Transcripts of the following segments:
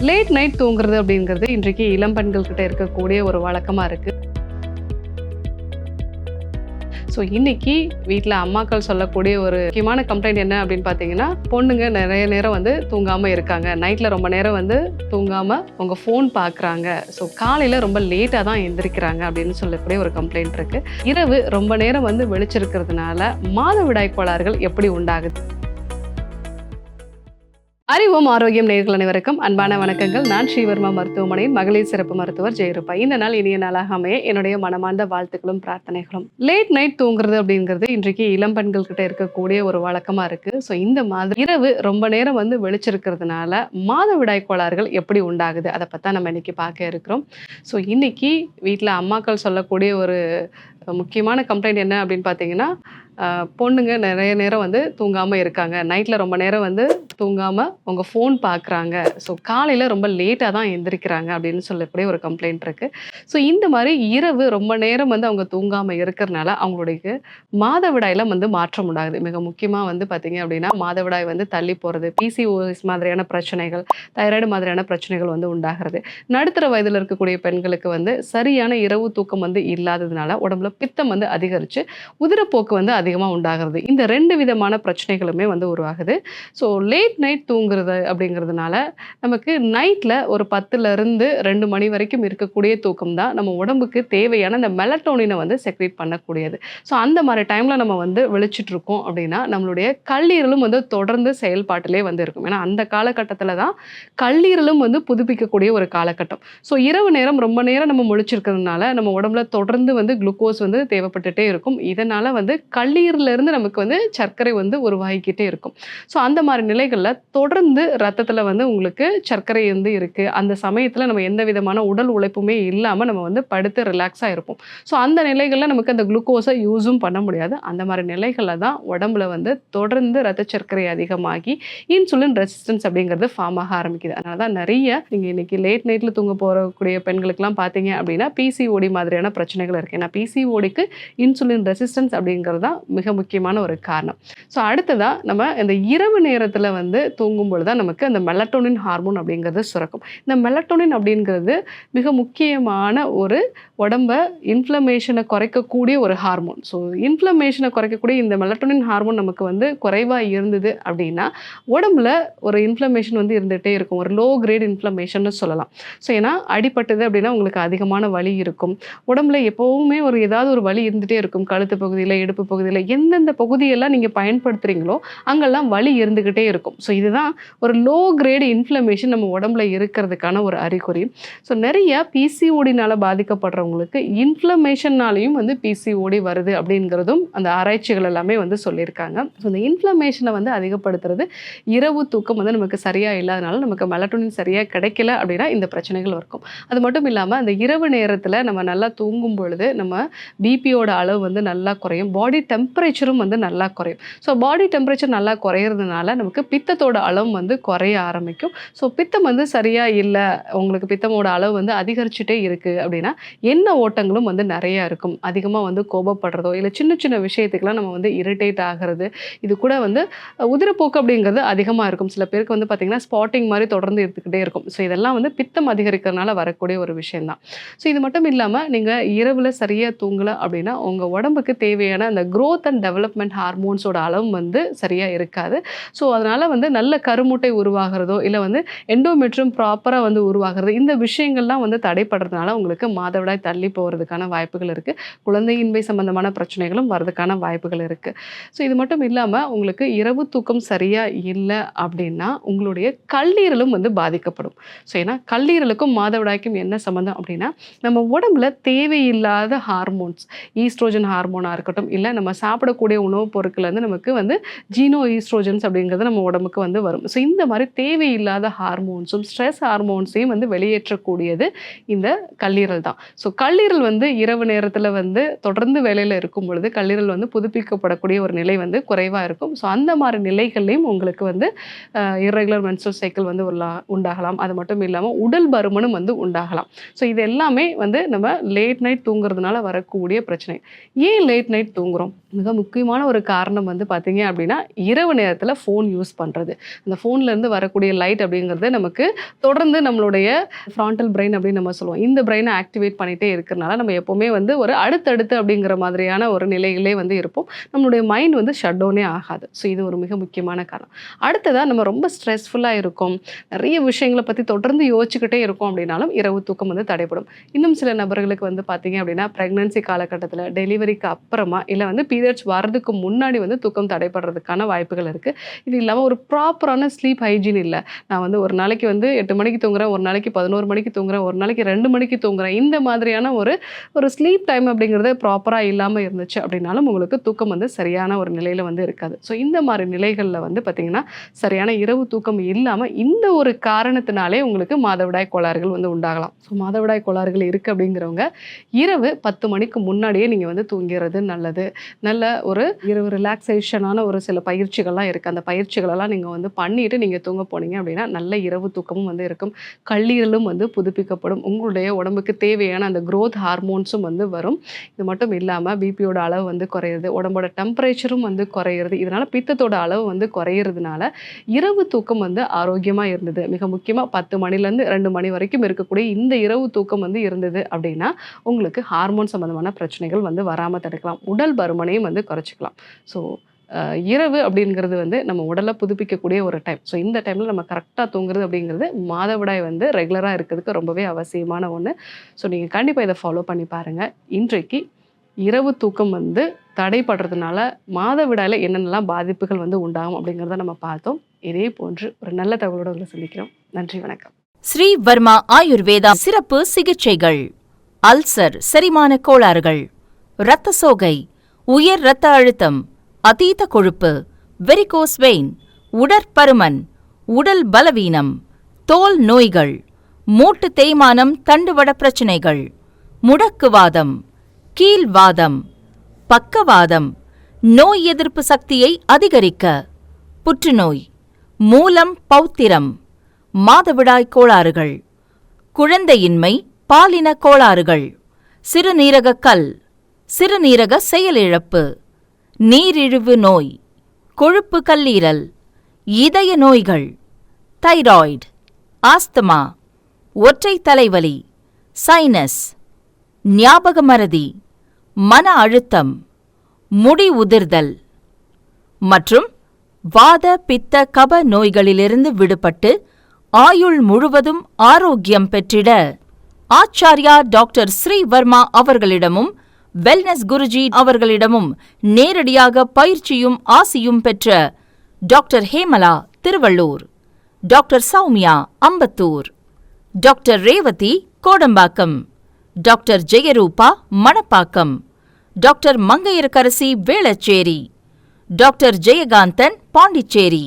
Late night தூங்குறது அப்படிங்கிறது இன்றைக்கு இளம் பெண்கள் கிட்ட இருக்கக்கூடிய ஒரு வழக்கமா இருக்கு. ஸோ இன்னைக்கு வீட்டில் அம்மாக்கள் சொல்லக்கூடிய ஒரு முக்கியமான கம்ப்ளைண்ட் என்ன அப்படின்னு பார்த்தீங்கன்னா, பொண்ணுங்க நிறைய நேரம் வந்து தூங்காமல் இருக்காங்க. நைட்டில் ரொம்ப நேரம் வந்து தூங்காமல் உங்கள் ஃபோன் பார்க்குறாங்க. ஸோ காலையில் ரொம்ப லேட்டாக தான் எந்திரிக்கிறாங்க அப்படின்னு சொல்லக்கூடிய ஒரு கம்ப்ளைண்ட் இருக்குது. இரவு ரொம்ப நேரம் வந்து வெளிச்சிருக்கிறதுனால மாதவிடாய் கோளாறுகள் எப்படி உண்டாகுது? அறிவோம் ஆரோக்கியம் நேயர்கள் அனைவருக்கும் அன்பான வணக்கங்கள். நான் ஸ்ரீவர்மா மருத்துவமனையின் மகளிர் சிறப்பு மருத்துவர் ஜெயரூபா. இந்த நாள் இனிய நாளாக அமைய என்னுடைய மனமார்ந்த வாழ்த்துக்களும் பிரார்த்தனைகளும். லேட் நைட் தூங்குறது அப்படிங்கிறது இன்றைக்கு இளம் பெண்கள் கிட்ட இருக்கக்கூடிய ஒரு வழக்கமா இருக்கு. ஸோ இந்த மாதிரி இரவு ரொம்ப நேரம் வந்து வெளிச்சிருக்கிறதுனால மாதவிடாய் கோளாறுகள் எப்படி உண்டாகுது, அதை பற்றி நம்ம இன்னைக்கு பார்க்க இருக்கிறோம். ஸோ இன்னைக்கு வீட்டில் அம்மாக்கள் சொல்லக்கூடிய ஒரு முக்கியமான கம்ப்ளைண்ட் என்ன அப்படின்னு பார்த்தீங்கன்னா, பொண்ணுங்க நிறைய நேரம் வந்து தூங்காமல் இருக்காங்க. நைட்டில் ரொம்ப நேரம் வந்து தூங்காமல் உங்கள் ஃபோன் பார்க்குறாங்க. ஸோ காலையில் ரொம்ப லேட்டாக தான் எந்திரிக்கிறாங்க அப்படின்னு சொல்லக்கூடிய ஒரு கம்ப்ளைண்ட் இருக்குது. ஸோ இந்த மாதிரி இரவு ரொம்ப நேரம் வந்து அவங்க தூங்காமல் இருக்கிறனால அவங்களுடைய மாதவிடாயில் வந்து மாற்றம் உண்டாகுது. மிக முக்கியமாக வந்து பார்த்திங்க அப்படின்னா, மாதவிடாய் வந்து தள்ளி போகிறது, பிசிஓஎஸ் மாதிரியான பிரச்சனைகள், தைராய்டு மாதிரியான பிரச்சனைகள் வந்து உண்டாகிறது. நடுத்தர வயதில் இருக்கக்கூடிய பெண்களுக்கு வந்து சரியான இரவு தூக்கம் வந்து இல்லாததுனால உடம்புல பித்தம் வந்து அதிகரித்து உதிரப்போக்கு வந்து அதிகமாக உண்டாகிறது. இந்த 2 விதமான பிரச்சனைகளுமே வந்து உருவாகுது. ஸோ லேட் நைட் தூங்குறது அப்படிங்கிறதுனால நமக்கு நைட்டில் ஒரு 10லேருந்து 2 மணி வரைக்கும் இருக்கக்கூடிய தூக்கம் தான் நம்ம உடம்புக்கு தேவையான இந்த மெலட்டோனினை வந்து செக்ரேட் பண்ணக்கூடியது. ஸோ அந்த மாதிரி டைமில் நம்ம வந்து விழிச்சிட்டு இருக்கோம் அப்படின்னா நம்மளுடைய கல்லீரலும் வந்து தொடர்ந்து செயல்பாட்டிலே வந்து இருக்கும். ஏன்னா அந்த காலகட்டத்தில் தான் கல்லீரலும் வந்து புதுப்பிக்கக்கூடிய ஒரு காலகட்டம். ஸோ இரவு நேரம் ரொம்ப நேரம் நம்ம முழிச்சிருக்கிறதுனால நம்ம உடம்புல தொடர்ந்து வந்து குளுக்கோஸ் வந்து தேவைப்பட்டுட்டே இருக்கும். இதனால் வந்து கல்லீரலிருந்து நமக்கு வந்து சர்க்கரை வந்து உருவாகிக்கிட்டே இருக்கும். ஸோ அந்த மாதிரி நிலைகளில் தொடர்ந்து ரத்தத்தில் வந்து உங்களுக்கு சர்க்கரை வந்து இருக்குது. அந்த சமயத்தில் நம்ம எந்த விதமான உடல் உழைப்புமே இல்லாமல் நம்ம வந்து படுத்து ரிலாக்ஸாக இருப்போம். ஸோ அந்த நிலைகளில் நமக்கு அந்த குளுக்கோஸை யூஸும் பண்ண முடியாது. அந்த மாதிரி நிலைகளில் தான் உடம்புல வந்து தொடர்ந்து ரத்த சர்க்கரை அதிகமாகி இன்சுலின் ரெசிஸ்டன்ஸ் அப்படிங்கிறது ஃபார்ம் ஆக ஆரம்பிக்குது. அதனால தான் நிறைய நீங்கள் இன்றைக்கி லேட் நைட்டில் தூங்க போகக்கூடிய பெண்களுக்கெல்லாம் பார்த்தீங்க அப்படின்னா பிசிஓடி மாதிரியான பிரச்சனைகள் இருக்குது. ஏன்னா பிசிஓடிக்கு இன்சுலின் ரெசிஸ்டன்ஸ் அப்படிங்கிறது தான் மிக முக்கியமான ஒரு காரணம். ஸோ அடுத்ததாக நம்ம இந்த இரவு நேரத்தில் வந்து தூங்கும்பொழுது தான் நமக்கு அந்த மெலட்டோனின் ஹார்மோன் அப்படிங்கிறது சுரக்கும். இந்த மெலட்டோனின் அப்படிங்கிறது மிக முக்கியமான ஒரு உடம்ப இன்ஃப்ளமேஷனை குறைக்கக்கூடிய ஒரு ஹார்மோன். ஸோ இன்ஃப்ளமேஷனை குறைக்கக்கூடிய இந்த மெலட்டோனின் ஹார்மோன் நமக்கு வந்து குறைவாக இருந்தது அப்படின்னா உடம்புல ஒரு இன்ஃப்ளமேஷன் வந்து இருந்துகிட்டே இருக்கும். ஒரு லோ கிரேட் இன்ஃப்ளமேஷன் சொல்லலாம். ஸோ ஏன்னா அடிபட்டது அப்படின்னா உங்களுக்கு அதிகமான வலி இருக்கும். உடம்புல எப்போவுமே ஏதாவது ஒரு வலி இருந்துகிட்டே இருக்கும். கழுத்து பகுதியில், இடுப்பு பகுதியில், எந்தெந்த பகுதியெல்லாம் நீங்கள் பயன்படுத்துகிறீங்களோ அங்கெல்லாம் வலி இருந்துக்கிட்டே இருக்கும். ஸோ இதுதான் ஒரு லோ கிரேட் இன்ஃப்ளமேஷன் நம்ம உடம்புல இருக்கிறதுக்கான ஒரு அறிகுறி. ஸோ நிறைய பிசிஓடினால் பாதிக்கப்படுறவங்களுக்கு இன்ஃப்ளமேஷன்னாலையும் வந்து பிசிஓடி வருது அப்படிங்கிறதும் அந்த ஆராய்ச்சிகள் எல்லாமே வந்து சொல்லியிருக்காங்க. ஸோ இந்த இன்ஃப்ளமேஷனை வந்து அதிகப்படுத்துறது இரவு தூக்கம் வந்து நமக்கு சரியாக இல்லாதனால நமக்கு மெலட்டோனின் சரியாக கிடைக்கல அப்படின்னா இந்த பிரச்சனைகள் இருக்கும். அது மட்டும் இல்லாமல் அந்த இரவு நேரத்தில் நம்ம நல்லா தூங்கும் பொழுது நம்ம பிபியோட அளவு வந்து நல்லா குறையும். பாடி டெம்பரேச்சரும் வந்து நல்லா குறையும். ஸோ பாடி டெம்பரேச்சர் நல்லா குறையிறதுனால நமக்கு பித்தத்தோட அளவு வந்து குறைய ஆரம்பிக்கும். ஸோ பித்தம் வந்து சரியாக இல்லை, உங்களுக்கு பித்தமோட அளவு வந்து அதிகரிச்சுட்டே இருக்குது அப்படின்னா எண்ணெய் ஓட்டங்களும் வந்து நிறையா இருக்கும். அதிகமாக வந்து கோபப்படுறதோ இல்லை சின்ன சின்ன விஷயத்துக்கெல்லாம் நம்ம வந்து இரிட்டேட் ஆகிறது, இது கூட வந்து உதிரப்போக்கு அப்படிங்கிறது அதிகமாக இருக்கும். சில பேருக்கு வந்து பார்த்திங்கன்னா ஸ்பாட்டிங் மாதிரி தொடர்ந்து எடுத்துக்கிட்டே இருக்கும். ஸோ இதெல்லாம் வந்து பித்தம் அதிகரிக்கிறதுனால வரக்கூடிய ஒரு விஷயந்தான். ஸோ இது மட்டும் இல்லாமல் நீங்கள் இரவில் சரியாக தூங்கலை அப்படின்னா உங்கள் உடம்புக்கு தேவையான அந்த க்ரோத் அண்ட் டெவலப்மெண்ட் ஹார்மோன்ஸோட அளவு வந்து சரியாக இருக்காது. ஸோ அதனால் வந்து நல்ல கருமுட்டை உருவாகிறதோ இல்லை வந்து எண்டோமெட்ரியம் ப்ராப்பராக வந்து உருவாகிறது, இந்த விஷயங்கள்லாம் வந்து தடைப்படுறதுனால உங்களுக்கு மாதவிடாய் தள்ளி போகிறதுக்கான வாய்ப்புகள் இருக்குது. குழந்தையின்மை சம்பந்தமான பிரச்சனைகளும் வரதுக்கான வாய்ப்புகள் இருக்குது. ஸோ இது மட்டும் இல்லாமல் உங்களுக்கு இரவு தூக்கம் சரியாக இல்லை அப்படின்னா உங்களுடைய கல்லீரலும் வந்து பாதிக்கப்படும். ஸோ ஏன்னா கல்லீரலுக்கும் மாதவிடாய்க்கும் என்ன சம்மந்தம் அப்படின்னா நம்ம உடம்புல தேவையில்லாத ஹார்மோன்ஸ், ஈஸ்ட்ரோஜன் ஹார்மோனாக இருக்கட்டும் இல்லை நம்ம சாப்பிடக்கூடிய உணவுப் பொருட்கள்லேருந்து நமக்கு வந்து ஜீனோ ஈஸ்ட்ரோஜன்ஸ் அப்படிங்கிறது நம்ம உடம்புக்கு வந்து வரும். ஸோ இந்த மாதிரி தேவையில்லாத ஹார்மோன்ஸும் ஸ்ட்ரெஸ் ஹார்மோன்ஸையும் வந்து வெளியேற்றக்கூடியது இந்த கல்லீரல் தான். ஸோ கல்லீரல் வந்து இரவு நேரத்தில் வந்து தொடர்ந்து வேலையில் இருக்கும் பொழுது கல்லீரல் வந்து புதுப்பிக்கப்படக்கூடிய ஒரு நிலை வந்து குறைவாக இருக்கும். ஸோ அந்த மாதிரி நிலைகள்லையும் உங்களுக்கு வந்து இர்ரெகுலர் மென்ஸ்ட்ரல் சைக்கிள் வந்து உண்டாகலாம். அது மட்டும் இல்லாமல் உடல் பருமனும் வந்து உண்டாகலாம். ஸோ இது எல்லாமே வந்து நம்ம லேட் நைட் தூங்குறதுனால வரக்கூடிய பிரச்சனை. ஏன் லேட் நைட் தூங்குறோம்? மிக முக்கியமான ஒரு காரணம் வந்து பார்த்தீங்க அப்படின்னா இரவு நேரத்தில் ஃபோன் யூஸ் பண்ணுறோம். பண்ணுறது. அந்த ஃபோன்லேருந்து வரக்கூடிய லைட் அப்படிங்கிறது நமக்கு தொடர்ந்து நம்மளுடைய ஃப்ராண்டல் பிரெயின் அப்படின்னு நம்ம சொல்லுவோம். இந்த பிரெயினை ஆக்டிவேட் பண்ணிகிட்டே இருக்கிறனால நம்ம எப்போவுமே வந்து ஒரு அடுத்தடுத்து அப்படிங்கிற மாதிரியான ஒரு நிலையிலே வந்து இருப்போம். நம்மளுடைய மைண்ட் வந்து ஷட் டவுனே ஆகாது. ஸோ இது ஒரு மிக முக்கியமான காரணம். அடுத்ததாக நம்ம ரொம்ப ஸ்ட்ரெஸ்ஃபுல்லாக இருக்கும், நிறைய விஷயங்களை பற்றி தொடர்ந்து யோசிச்சுக்கிட்டே இருக்கோம் அப்படின்னாலும் இரவு தூக்கம் வந்து தடைப்படும். இன்னும் சில நபர்களுக்கு வந்து பார்த்தீங்க அப்படின்னா ப்ரெக்னன்சி காலகட்டத்தில், டெலிவரிக்கு அப்புறமா, இல்லை வந்து பீரியட்ஸ் வர்றதுக்கு முன்னாடி வந்து தூக்கம் தடைப்படுறதுக்கான வாய்ப்புகள் இருக்குது. இது இல்லாமல் ஒரு ப்ராப்பரான ஸ்லீப் ஹைஜீன் இல்லை. நான் வந்து ஒரு நாளைக்கு வந்து 8 மணிக்கு தூங்குறேன், ஒரு நாளைக்கு 11 மணிக்கு தூங்குறேன், ஒரு நாளைக்கு 2 மணிக்கு தூங்குறேன். இந்த மாதிரியான ஒரு ஸ்லீப் டைம் அப்படிங்கிறது ப்ராப்பராக இல்லாமல் இருந்துச்சு அப்படின்னாலும் உங்களுக்கு தூக்கம் வந்து சரியான ஒரு நிலையில் வந்து இருக்காது. ஸோ இந்த மாதிரி நிலைகளில் வந்து பார்த்திங்கன்னா சரியான இரவு தூக்கம் இல்லாமல் இந்த ஒரு காரணத்தினாலே உங்களுக்கு மாதவிடாய் கோளாறுகள் வந்து உண்டாகலாம். ஸோ மாதவிடாய் கோளாறுகள் இருக்குது அப்படிங்கிறவங்க இரவு 10 மணிக்கு முன்னாடியே நீங்கள் வந்து தூங்கிறது நல்லது. நல்ல ஒரு இரவு ரிலாக்ஸேஷனான ஒரு சில பயிற்சிகள்லாம் இருக்குது. அந்த பயிற்சிகளெல்லாம் நீங்கள் வந்து பண்ணிவிட்டு நீங்கள் தூங்க போனீங்க அப்படின்னா நல்ல இரவு தூக்கமும் வந்து இருக்கும். கல்லீரலும் வந்து புதுப்பிக்கப்படும். உங்களுடைய உடம்புக்கு தேவையான அந்த growth ஹார்மோன்ஸும் வந்து வரும். இது மட்டும் இல்லாமல் பிபியோட அளவு வந்து குறையிறது, உடம்போட டெம்பரேச்சரும் வந்து குறையிறது. இதனால் பித்தத்தோட அளவு வந்து குறையிறதுனால இரவு தூக்கம் வந்து ஆரோக்கியமாக இருந்தது. மிக முக்கியமாக 10 மணிலேருந்து 2 மணி வரைக்கும் இருக்கக்கூடிய இந்த இரவு தூக்கம் வந்து இருந்தது அப்படின்னா உங்களுக்கு ஹார்மோன் சம்மந்தமான பிரச்சனைகள் வந்து வராமல் தடுக்கலாம். உடல் பருமனையும் வந்து குறைச்சிக்கலாம். ஸோ இரவு அப்படிங்கிறது வந்து நம்ம உடலை புதுப்பிக்கக்கூடிய ஒரு டைம். ஸோ இந்த டைமில் நம்ம கரெக்டாக தூங்குறது அப்படிங்கிறது மாதவிடாய் வந்து ரெகுலராக இருக்கிறதுக்கு ரொம்பவே அவசியமான ஒன்று. ஸோ நீங்கள் கண்டிப்பாக இதை ஃபாலோ பண்ணி பாருங்கள். இன்றைக்கு இரவு தூக்கம் வந்து தடைப்படுறதுனால மாதவிடாயில் என்னென்னலாம் பாதிப்புகள் வந்து உண்டாகும் அப்படிங்கிறத நம்ம பார்த்தோம். இதே போன்று ஒரு நல்ல தகவலோடு உங்களை சந்திக்கிறோம். நன்றி, வணக்கம். ஸ்ரீ வர்மா ஆயுர்வேதா சிறப்பு சிகிச்சைகள். அல்சர், செரிமான கோளாறுகள், இரத்த சோகை, உயர் இரத்த அழுத்தம், அதீத கொழுப்பு, வெரிகோஸ் வெயின், உடற்பருமன், உடல் பலவீனம், தோல் நோய்கள், மூட்டு தேய்மானம், தண்டுவட பிரச்சனைகள், முடக்குவாதம், கீல்வாதம், பக்கவாதம், நோய் எதிர்ப்பு சக்தியை அதிகரிக்க, புற்றுநோய், மூலம் பௌத்திரம், மாதவிடாய் கோளாறுகள், குழந்தையின்மை, பாலின கோளாறுகள், சிறுநீரக கல், சிறுநீரக செயலிழப்பு, நீரிழிவு நோய், கொழுப்பு கல்லீரல், இதய நோய்கள், தைராய்டு, ஆஸ்துமா, ஒற்றை தலைவலி, சைனஸ், ஞாபக மறதி, மன அழுத்தம், முடி உதிர்தல் மற்றும் வாத பித்த கப நோய்களிலிருந்து விடுபட்டு ஆயுள் முழுவதும் ஆரோக்கியம் பெற்றிட ஆச்சார்யா டாக்டர் ஸ்ரீ வர்மா அவர்களிடமும் வெல்னஸ் குருஜி அவர்களிடமும் நேரடியாக பயிற்சியும் ஆசியும் பெற்ற doctor Hemala Tiruvallur, doctor Soumya Ambattur, doctor Revathi Kodambakkam, doctor Jeyaroopa Manapakkam, doctor Mangaiyarkarasi Velachery, doctor Jayakanthan Pondicherry,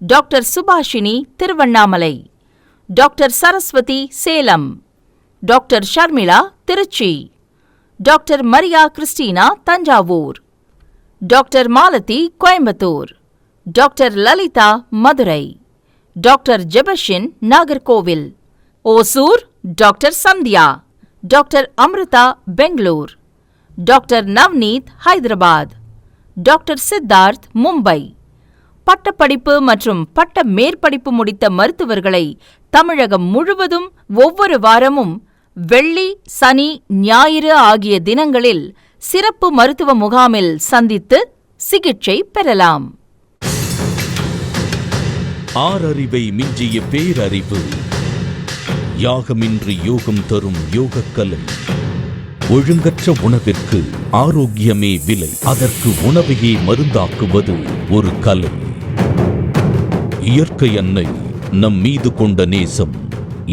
doctor Subashini Tiruvannamalai, doctor Saraswathi Salem, doctor Sharmila Trichy, doctor Maria Christina Thanjavur, doctor Malathi Coimbatore, doctor Lalitha Madurai, doctor Jebashin Nagercoil, Hosur doctor Sandhya, doctor Amrutha Bangalore, doctor Navneet Hyderabad, doctor Siddharth Mumbai. பட்டப்படிப்பு மற்றும் பட்ட மேற்படிப்பு முடித்த மருத்துவர்களை தமிழகம் முழுவதும் ஒவ்வொரு வாரமும் வெள்ளி, சனி, ஞாயிறு ஆகிய தினங்களில் சிறப்பு மருத்துவ முகாமில் சந்தித்து சிகிச்சை பெறலாம். ஆறறிவை மிஞ்சிய பேரறிவு. யாகமின்றி யோகம் தரும் யோகக்கலை. ஒழுங்கற்ற உணவிற்கு ஆரோக்கியமே விலை. அதற்கு உணவையே மருந்தாக்குவது ஒரு கலை. இயற்கை அன்னை நம் மீது கொண்ட நேசம்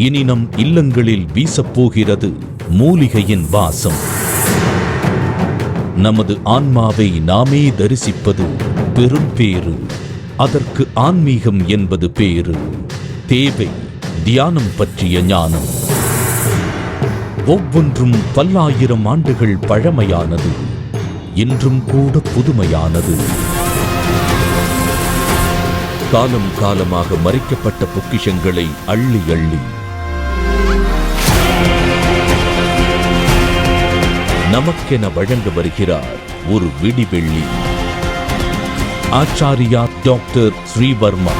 இனி நம் இல்லங்களில் வீசப்போகிறது மூலிகையின் வாசம். நமது ஆன்மாவை நாமே தரிசிப்பது பெரும் பேறு. அதற்கு ஆன்மீகம் என்பது பேரு. தேவை தியானம் பற்றிய ஞானம். ஒவ்வொன்றும் பல்லாயிரம் ஆண்டுகள் பழமையானது, இன்றும் கூட புதுமையானது. காலம் காலமாக மறைக்கப்பட்ட பொக்கிஷங்களை அள்ளி அள்ளி நமக்கென வழங்க வருகிறார் ஒரு விடிவெள்ளி. ஆச்சாரியா டாக்டர் ஸ்ரீவர்மா.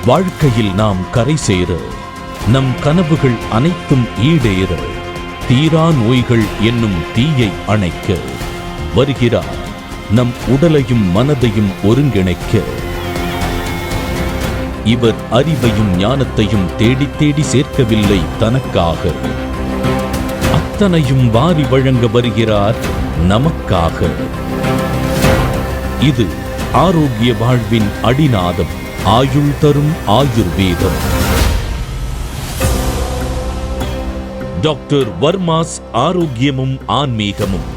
வாழ்க்கையில் நாம் கரை சேர, நம் கனவுகள் அனைத்தும் ஈடேற, தீரா நோய்கள் என்னும் தீயை அணைக்க வருகிறார் நம் உடலையும் மனதையும் ஒருங்கிணைக்க. இவர் அறிவையும் ஞானத்தையும் தேடி தேடி சேர்க்கவில்லை தனக்காக, அத்தனையும் வாரி வழங்க வருகிறார் நமக்காக. இது ஆரோக்கிய வாழ்வின் அடிநாதம், ஆயுள் தரும் ஆயுர்வேதம். டாக்டர் வர்மாஸ் ஆரோக்கியமும் ஆன்மீகமும்.